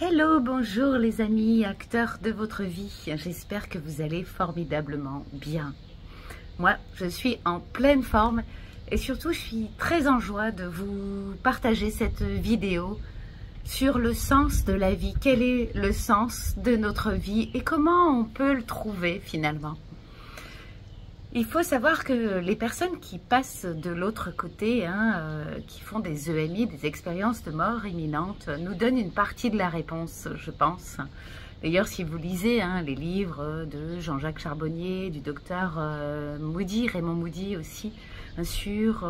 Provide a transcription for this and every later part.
Hello, bonjour les amis, acteurs de votre vie. J'espère que vous allez formidablement bien. Moi, je suis en pleine forme et surtout, je suis très en joie de vous partager cette vidéo sur le sens de la vie. Quel est le sens de notre vie et comment on peut le trouver finalement? Il faut savoir que les personnes qui passent de l'autre côté, qui font des EMI, des expériences de mort imminente, nous donnent une partie de la réponse, je pense. D'ailleurs, si vous lisez les livres de Jean-Jacques Charbonnier, du docteur Moody, Raymond Moody aussi, sur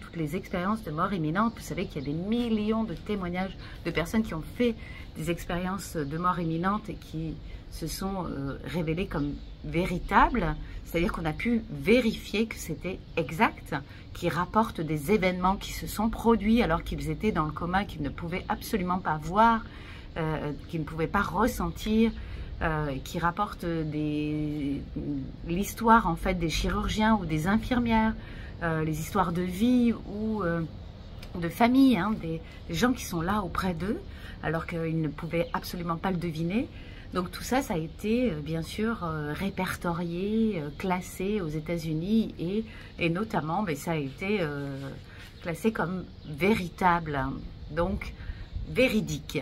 toutes les expériences de mort imminente, vous savez qu'il y a des millions de témoignages de personnes qui ont fait des expériences de mort imminente et qui se sont révélées comme véritables, c'est-à-dire qu'on a pu vérifier que c'était exact, qui rapportent des événements qui se sont produits alors qu'ils étaient dans le coma, qu'ils ne pouvaient absolument pas voir, qu'ils ne pouvaient pas ressentir, qui rapportent l'histoire en fait des chirurgiens ou des infirmières, les histoires de vie ou de famille, des gens qui sont là auprès d'eux alors qu'ils ne pouvaient absolument pas le deviner. Donc tout ça, ça a été bien sûr répertorié, classé aux États-Unis et notamment ça a été classé comme véritable, donc véridique.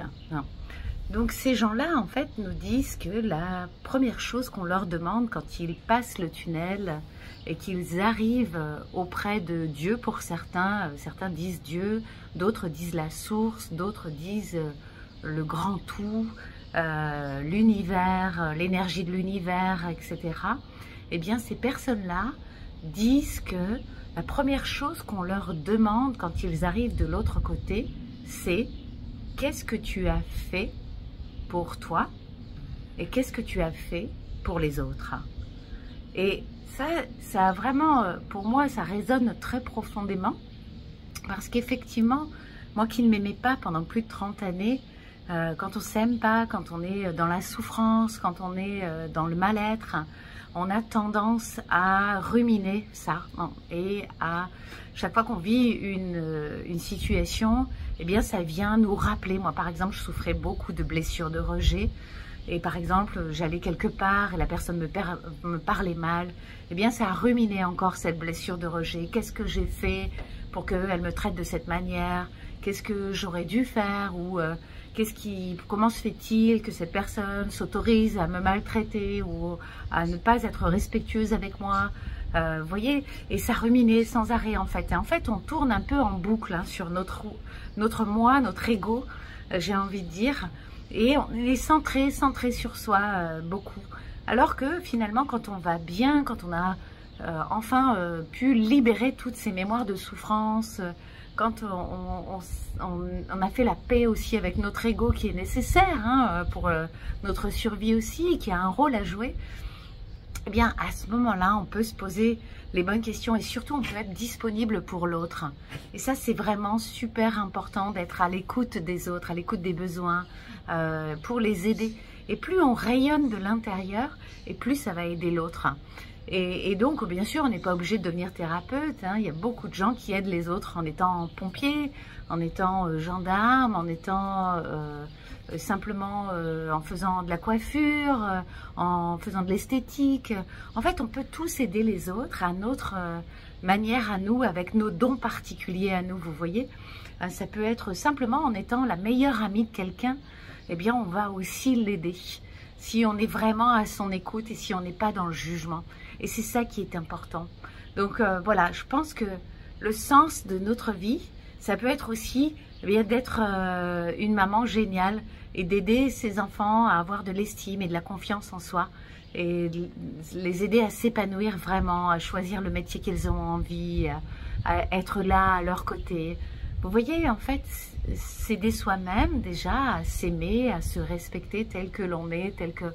Donc ces gens-là en fait nous disent que la première chose qu'on leur demande quand ils passent le tunnel et qu'ils arrivent auprès de Dieu, pour certains disent Dieu, d'autres disent la source, d'autres disent le grand tout, l'univers, l'énergie de l'univers, etc. Eh bien, ces personnes-là disent que la première chose qu'on leur demande quand ils arrivent de l'autre côté, c'est qu'est-ce que tu as fait pour toi et qu'est-ce que tu as fait pour les autres. Et ça a vraiment, pour moi, ça résonne très profondément parce qu'effectivement, moi qui ne m'aimais pas pendant plus de 30 années, quand on ne s'aime pas, quand on est dans la souffrance, quand on est dans le mal-être, on a tendance à ruminer ça. Et à chaque fois qu'on vit une situation, eh bien ça vient nous rappeler. Moi par exemple, je souffrais beaucoup de blessures de rejet. Et par exemple, j'allais quelque part et la personne me parlait mal. Eh bien ça a ruminé encore cette blessure de rejet. Qu'est-ce que j'ai fait pour qu'elle me traite de cette manière? Qu'est-ce que j'aurais dû faire? Ou comment se fait-il que cette personne s'autorise à me maltraiter ou à ne pas être respectueuse avec moi? Vous voyez, et ça ruminait sans arrêt en fait. Et en fait, on tourne un peu en boucle sur notre moi, notre ego, j'ai envie de dire. Et on est centré sur soi beaucoup. Alors que finalement, quand on va bien, quand on a enfin pu libérer toutes ces mémoires de souffrance, quand on a fait la paix aussi avec notre ego qui est nécessaire pour notre survie aussi, qui a un rôle à jouer, eh bien à ce moment-là, on peut se poser les bonnes questions et surtout on peut être disponible pour l'autre. Et ça, c'est vraiment super important d'être à l'écoute des autres, à l'écoute des besoins, pour les aider. Et plus on rayonne de l'intérieur, et plus ça va aider l'autre. Et donc, bien sûr, on n'est pas obligé de devenir thérapeute. Il y a beaucoup de gens qui aident les autres en étant pompier, en étant gendarme, en étant simplement en faisant de la coiffure, en faisant de l'esthétique. En fait, on peut tous aider les autres à notre manière à nous, avec nos dons particuliers à nous, vous voyez. Ça peut être simplement en étant la meilleure amie de quelqu'un, eh bien, on va aussi l'aider. Si on est vraiment à son écoute et si on n'est pas dans le jugement. Et c'est ça qui est important. Donc voilà, je pense que le sens de notre vie, ça peut être aussi d'être une maman géniale et d'aider ses enfants à avoir de l'estime et de la confiance en soi et les aider à s'épanouir vraiment, à choisir le métier qu'ils ont envie, à être là à leur côté. Vous voyez, en fait, s'aider soi-même déjà, à s'aimer, à se respecter tel que l'on est, tel que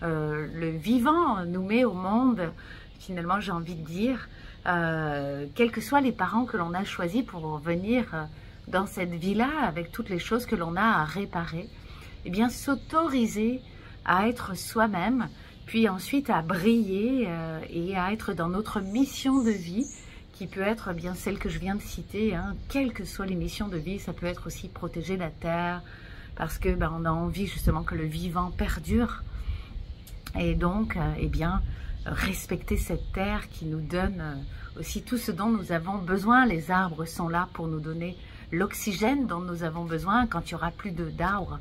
le vivant nous met au monde, finalement j'ai envie de dire, quels que soient les parents que l'on a choisis pour venir dans cette vie-là, avec toutes les choses que l'on a à réparer, eh bien s'autoriser à être soi-même, puis ensuite à briller et à être dans notre mission de vie, qui peut être bien celle que je viens de citer, quelles que soient les missions de vie. Ça peut être aussi protéger la terre, parce que on a envie justement que le vivant perdure. Et donc, eh bien, respecter cette terre qui nous donne aussi tout ce dont nous avons besoin. Les arbres sont là pour nous donner l'oxygène dont nous avons besoin quand il n'y aura plus d'arbres.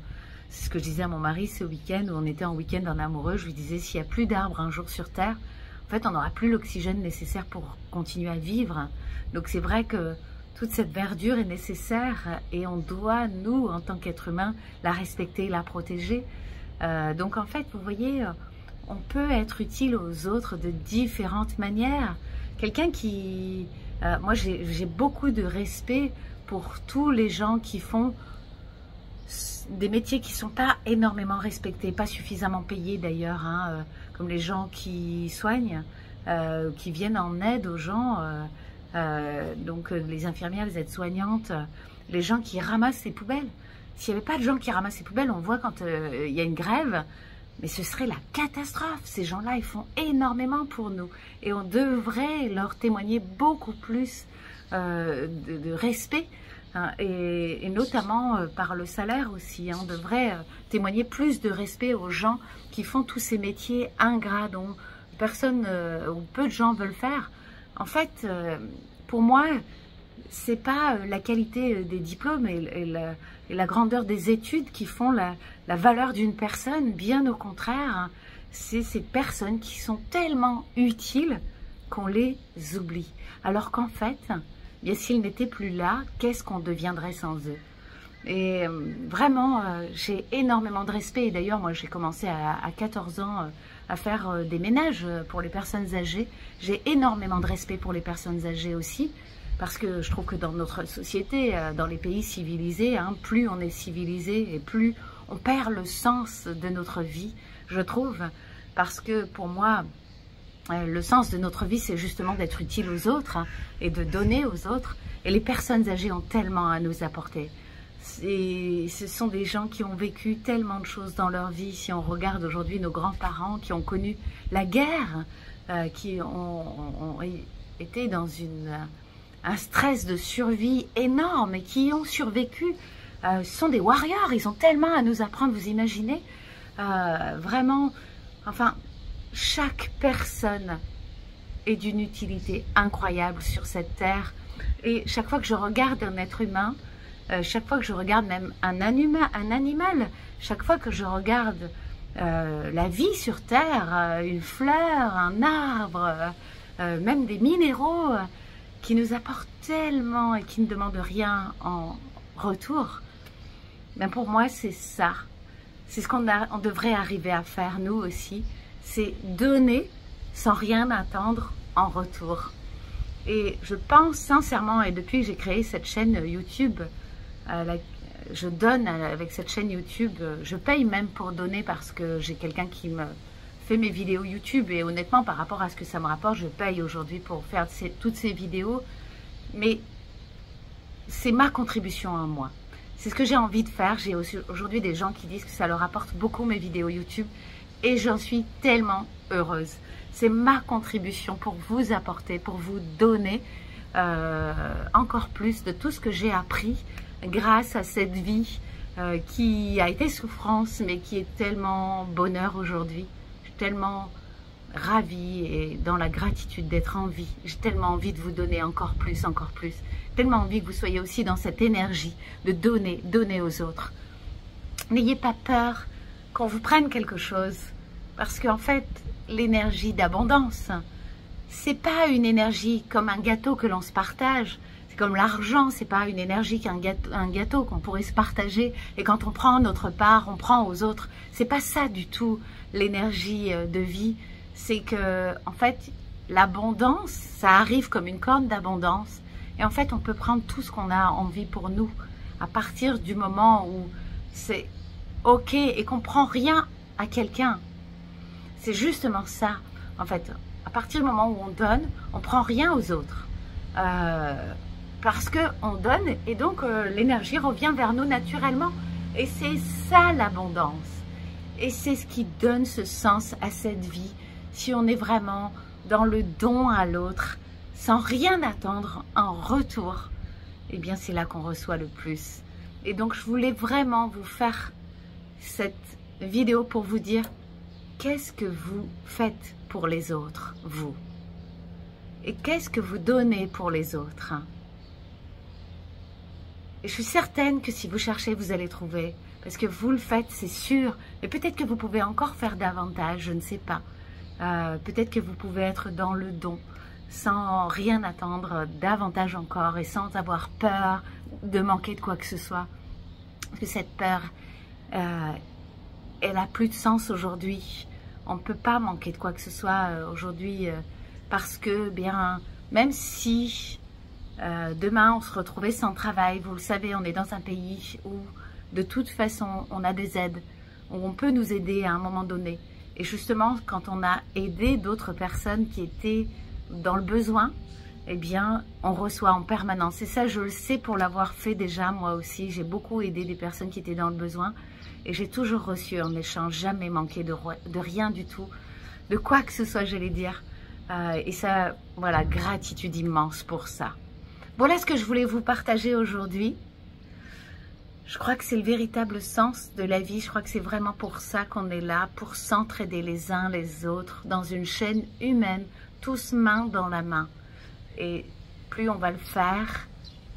C'est ce que je disais à mon mari ce week-end où on était en week-end en amoureux. Je lui disais, s'il n'y a plus d'arbres un jour sur Terre, en fait, on n'aura plus l'oxygène nécessaire pour continuer à vivre. Donc c'est vrai que toute cette verdure est nécessaire et on doit, nous, en tant qu'êtres humains, la respecter, la protéger. Donc en fait, vous voyez, on peut être utile aux autres de différentes manières. Quelqu'un qui... moi, j'ai beaucoup de respect pour tous les gens qui font des métiers qui ne sont pas énormément respectés, pas suffisamment payés d'ailleurs, hein, comme les gens qui soignent, qui viennent en aide aux gens, donc les infirmières, les aides-soignantes, les gens qui ramassent les poubelles. S'il n'y avait pas de gens qui ramassent les poubelles, on voit quand il y a une grève, mais ce serait la catastrophe. Ces gens-là, ils font énormément pour nous. Et on devrait leur témoigner beaucoup plus de respect, hein, et notamment par le salaire aussi. Hein. On devrait témoigner plus de respect aux gens qui font tous ces métiers ingrats dont personne ou peu de gens veulent faire. En fait, pour moi, c'est pas la qualité des diplômes et la grandeur des études qui font la valeur d'une personne. Bien au contraire, hein, c'est ces personnes qui sont tellement utiles qu'on les oublie. Alors qu'en fait, bien s'ils n'étaient plus là, qu'est-ce qu'on deviendrait sans eux? Et vraiment, j'ai énormément de respect. Et d'ailleurs, moi, j'ai commencé à 14 ans à faire des ménages pour les personnes âgées. J'ai énormément de respect pour les personnes âgées aussi. Parce que je trouve que dans notre société, dans les pays civilisés, hein, plus on est civilisé et plus on perd le sens de notre vie, je trouve. Parce que pour moi, le sens de notre vie, c'est justement d'être utile aux autres, hein, et de donner aux autres. Et les personnes âgées ont tellement à nous apporter. Ce sont des gens qui ont vécu tellement de choses dans leur vie. Si on regarde aujourd'hui nos grands-parents qui ont connu la guerre, qui ont été dans un stress de survie énorme et qui ont survécu, sont des warriors. Ils ont tellement à nous apprendre, vous imaginez, vraiment, enfin, chaque personne est d'une utilité incroyable sur cette terre. Et chaque fois que je regarde un être humain, chaque fois que je regarde même un animal, chaque fois que je regarde la vie sur terre, une fleur, un arbre, même des minéraux, qui nous apportent tellement et qui ne demandent rien en retour, ben pour moi c'est ça. C'est ce qu'on devrait arriver à faire nous aussi, c'est donner sans rien attendre en retour. Et je pense sincèrement, et depuis que j'ai créé cette chaîne YouTube, je donne avec cette chaîne YouTube, je paye même pour donner parce que j'ai quelqu'un qui me fait mes vidéos YouTube et honnêtement par rapport à ce que ça me rapporte, je paye aujourd'hui pour faire toutes ces vidéos, mais c'est ma contribution à moi. C'est ce que j'ai envie de faire. J'ai aujourd'hui des gens qui disent que ça leur apporte beaucoup mes vidéos YouTube et j'en suis tellement heureuse. C'est ma contribution pour vous apporter, pour vous donner encore plus de tout ce que j'ai appris grâce à cette vie qui a été souffrance mais qui est tellement bonheur aujourd'hui. Je suis tellement ravie et dans la gratitude d'être en vie. J'ai tellement envie de vous donner encore plus, encore plus. Tellement envie que vous soyez aussi dans cette énergie de donner aux autres. N'ayez pas peur qu'on vous prenne quelque chose parce qu'en fait, l'énergie d'abondance, c'est pas une énergie comme un gâteau que l'on se partage. C'est comme l'argent, c'est pas une énergie qu'un gâteau qu'on pourrait se partager. Et quand on prend notre part, on prend aux autres. C'est pas ça du tout l'énergie de vie. C'est que, en fait, l'abondance, ça arrive comme une corne d'abondance. Et en fait, on peut prendre tout ce qu'on a envie pour nous à partir du moment où c'est OK et qu'on ne prend rien à quelqu'un. C'est justement ça. En fait, à partir du moment où on donne, on ne prend rien aux autres. Parce qu'on donne et donc l'énergie revient vers nous naturellement. Et c'est ça l'abondance. Et c'est ce qui donne ce sens à cette vie. Si on est vraiment dans le don à l'autre, sans rien attendre en retour, eh bien c'est là qu'on reçoit le plus. Et donc, je voulais vraiment vous faire cette vidéo pour vous dire qu'est-ce que vous faites pour les autres, vous? Et qu'est-ce que vous donnez pour les autres? Et je suis certaine que si vous cherchez, vous allez trouver. Parce que vous le faites, c'est sûr. Mais peut-être que vous pouvez encore faire davantage, je ne sais pas. Peut-être que vous pouvez être dans le don, sans rien attendre davantage encore et sans avoir peur de manquer de quoi que ce soit. Parce que cette peur, elle n'a plus de sens aujourd'hui. On ne peut pas manquer de quoi que ce soit aujourd'hui parce que, bien, même si demain on se retrouvait sans travail, vous le savez, on est dans un pays où de toute façon on a des aides, où on peut nous aider à un moment donné. Et justement, quand on a aidé d'autres personnes qui étaient dans le besoin, eh bien, on reçoit en permanence. Et ça, je le sais pour l'avoir fait déjà, moi aussi. J'ai beaucoup aidé des personnes qui étaient dans le besoin. Et j'ai toujours reçu en échange, jamais manqué de rien du tout, de quoi que ce soit, j'allais dire. Et ça, voilà, gratitude immense pour ça. Voilà ce que je voulais vous partager aujourd'hui. Je crois que c'est le véritable sens de la vie. Je crois que c'est vraiment pour ça qu'on est là, pour s'entraider les uns les autres dans une chaîne humaine, tous main dans la main. Et plus on va le faire,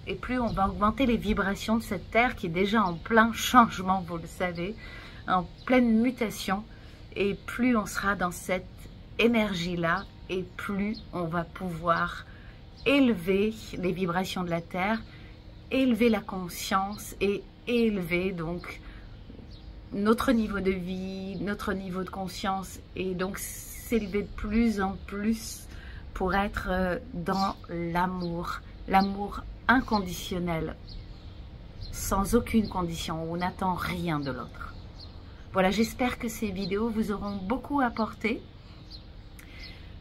et plus on va augmenter les vibrations de cette terre qui est déjà en plein changement, vous le savez, en pleine mutation. Et plus on sera dans cette énergie-là, et plus on va pouvoir élever les vibrations de la terre, élever la conscience et élever donc notre niveau de vie, notre niveau de conscience, et donc s'élever de plus en plus pour être dans l'amour, l'amour inconditionnel, sans aucune condition, où on n'attend rien de l'autre. Voilà, j'espère que ces vidéos vous auront beaucoup apporté.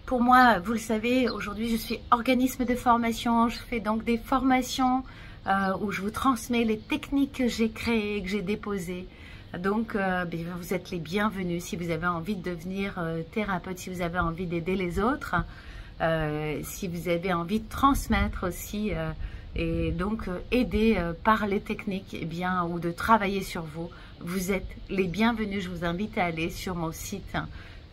Pour moi, vous le savez, aujourd'hui je suis organisme de formation, je fais donc des formations où je vous transmets les techniques que j'ai créées, que j'ai déposées. Donc vous êtes les bienvenus si vous avez envie de devenir thérapeute, si vous avez envie d'aider les autres, si vous avez envie de transmettre aussi et donc aider par les techniques ou de travailler sur vous. Vous êtes les bienvenus, je vous invite à aller sur mon site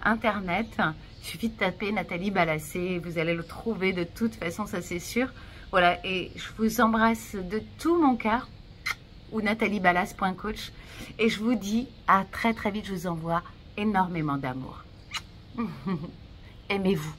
internet. Il suffit de taper Nathalie Balassé, vous allez le trouver de toute façon, ça c'est sûr. Voilà, et je vous embrasse de tout mon cœur, ou nathaliebalas.coach, et je vous dis à très très vite, je vous envoie énormément d'amour. Aimez-vous.